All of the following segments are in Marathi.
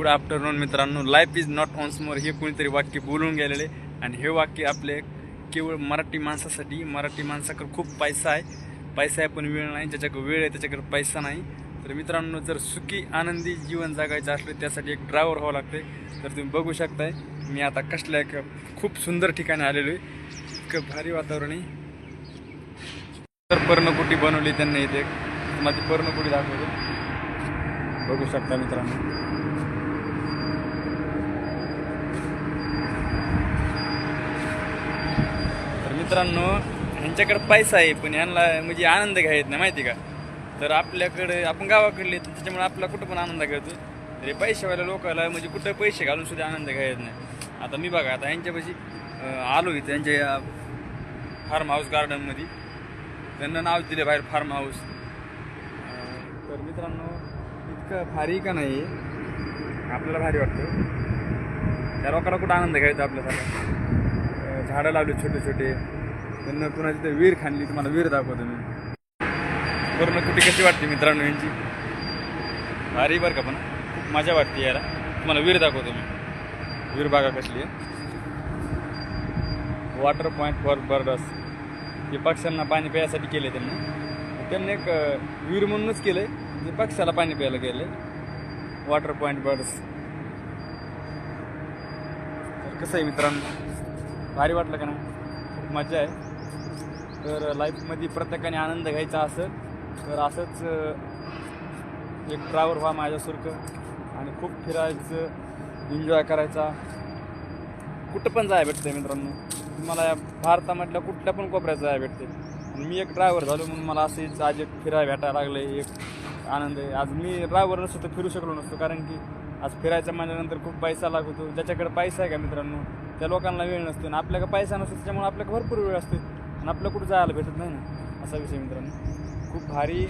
गुड आफ्टरनून मित्रांनो. लाईफ इज नॉट ऑन्स मोर हे कोणीतरी वाक्य बोलून गेलेले आणि हे वाक्य आपले केवळ मराठी माणसासाठी. मराठी माणसाकडे खूप पैसा आहे पण वेळ नाही. ज्याच्याकडे वेळ आहे त्याच्याकडे पैसा नाही. तर मित्रांनो, जर सुखी आनंदी जीवन जगायचं असलं त्यासाठी एक ड्रायव्हर व्हावं लागते. तर तुम्ही बघू शकताय मी आता कसल्या एक खूप सुंदर ठिकाणी आलेलो आहे. इतकं भारी वातावरण आहे. तर पर्णकुटी बनवली त्यांनी इथे. माझी पर्णकुटी दाखवतो, बघू शकता मित्रांनो. तर मित्रांनो, ह्यांच्याकडे पैसा आहे पण ह्यांना म्हणजे आनंद घ्यायचा नाही, माहिती का. तर आपल्याकडे आपण गावाकडले त्याच्यामुळे आपला कुठं पण आनंद घ्यायतो. तरी पैशावाल्या लोकांना म्हणजे कुठं पैसे घालून सुद्धा आनंद घ्यायचा नाही. आता मी बघा, आता ह्यांच्यापाशी आलो इथं त्यांच्या फार्म हाऊस गार्डनमध्ये. त्यांना नाव दिले बाहेर फार्म हाऊस. तर मित्रांनो, इतकं भारी का नाही, आपल्याला भारी वाटतं. त्या लोकांना कुठं आनंद घ्यायचा आपल्यासारखा. झाडं लावली छोटे छोटे. त्यांना पुन्हा तिथे विहीर खाणली. तुम्हाला विहीर दाखवतो मी. पूर्ण कुठे कशी वाटते मित्रांनो यांची, भारी बरं का. पण खूप मजा वाटते याला. तुम्हाला विहीर दाखवतो मी. विहीर बागा कसली आहे. Water point for birds. हे पक्ष्यांना पाणी प्यायसाठी केले त्यांनी एक विहीर म्हणूनच केलंय. जे पक्ष्याला पाणी प्यायला गेले. Water point birds. तर कसं आहे मित्रांनो, भारी वाटलं का नाही. खूप मजा आहे. तर लाईफमध्ये प्रत्येकाने आनंद घ्यायचा असेल तर असंच एक ड्रायव्हर व्हा माझ्यासारखं आणि खूप फिरायचं, एन्जॉय करायचा. कुठं पण जायला भेटतं मित्रांनो. तुम्हाला या भारतामधल्या कुठल्या पण कोपऱ्यात जायला भेटते. आणि मी एक ड्रायव्हर झालो म्हणून मला असंच आज एक फिरायला भेटायला लागलं. एक आनंद आहे. आज मी ड्रायव्हर नसतो तर फिरू शकलो नसतो, कारण की आज फिरायचं म्हणल्यानंतर खूप पैसा लागतो. ज्याच्याकडे पैसा आहे का मित्रांनो, त्या लोकांना वेळ नसतो. आणि आपल्याकडे पैसा नसतो त्याच्यामुळे आपल्याकडे भरपूर वेळ असते आणि आपल्या कुठं जायला भेटत नाही ना, असा विषय मित्रांनो. खूप भारी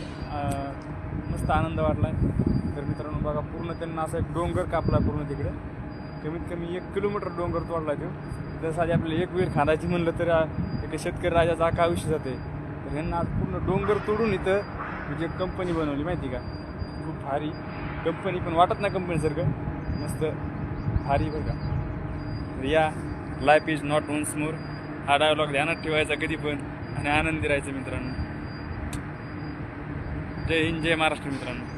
मस्त आनंद वाटला आहे. तर मित्रांनो बघा, पूर्ण त्यांना असा एक डोंगर कापला पूर्ण तिकडे. कमीत कमी 1 किलोमीटर डोंगर तोडला तो. जसं आधी आपल्याला एक विहीर खांदायची म्हणलं तर एक शेतकरी राजाचा अख्खा आयुष्य जाते. तर ह्यांना आज पूर्ण डोंगर तोडून इथं म्हणजे एक कंपनी बनवली, माहिती का. खूप भारी कंपनी, पण वाटत नाही कंपनीसारखं. मस्त भारी बरं का. तर या life is not once more हा डायलॉग ध्यानात ठेवायचा कधी पण आणि आनंदी राहायचं मित्रांनो. जय हिंद, जय महाराष्ट्र मित्रांनो.